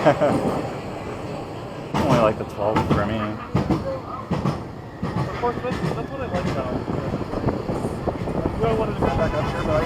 Only like the 12 for me. Of course, that's what I like about it. I really wanted to go back up here, but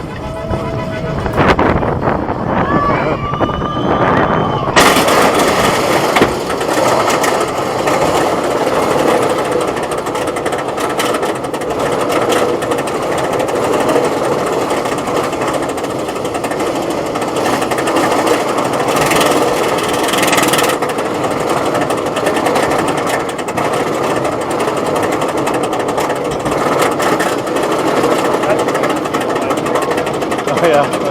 Oh yeah.